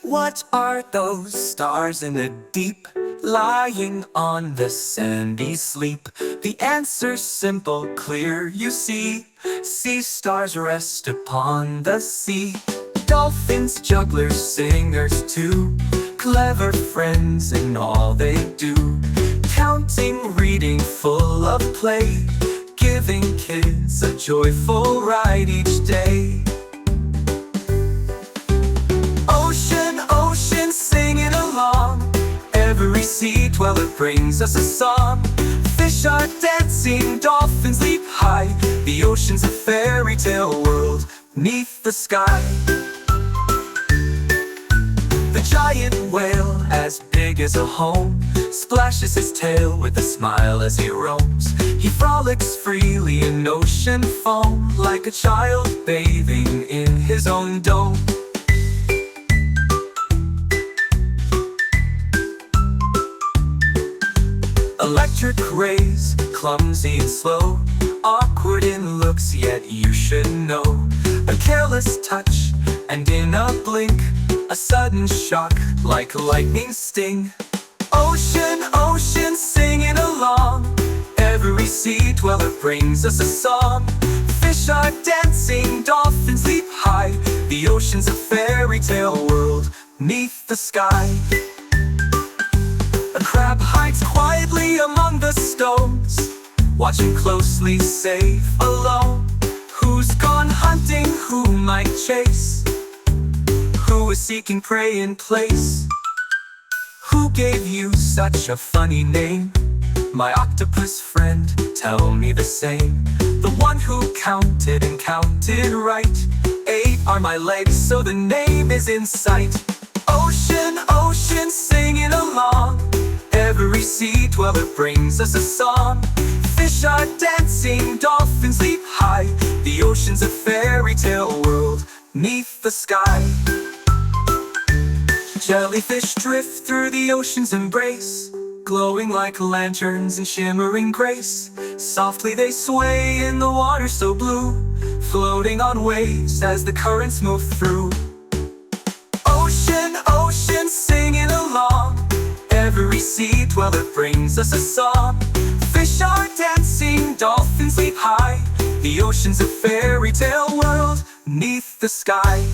What are those stars in the deep, lying on the sandy sleep? The answer's simple, clear, you see. Sea stars rest upon the sea. Dolphins, jugglers, singers too, clever friends in all they do. Counting, reading, full of play, giving kids a joyful ride each day. Ocean, ocean, singing along, every sea dweller brings us a song. Fish are dancing, dolphins leap high, the ocean's a fairy tale world neath the sky. The giant whale, as big as a home, splashes his tail with a smile as he roams. He frolics freely in ocean foam, like a child bathing in his own dome. Electric rays, clumsy and slow, awkward in looks, yet you should know. A careless touch, and in a blink, a sudden shock, like a lightning sting. Ocean, ocean, singing along, every sea dweller brings us a song. Fish are dancing, dolphins leap high, the ocean's a fairy tale world neath the sky. A crab hides quietly among the stones, watching closely, safe, alone. Who's gone hunting, who might chase? Who is seeking prey in place? Who gave you such a funny name? My octopus friend, tell me the same. The one who counted and counted right. 8 are my legs, so the name is in sight. Ocean, ocean, singing along, every sea dweller brings us a song. Fish are dancing, dolphins leap high, the ocean's a fairy tale world neath the sky. Jellyfish drift through the ocean's embrace, glowing like lanterns in shimmering grace. Softly they sway in the water so blue, floating on waves as the currents move through. Ocean, ocean, singing along, every sea dweller brings us a song. Fish are dancing, dolphins leap high, the ocean's a fairy tale world neath the sky.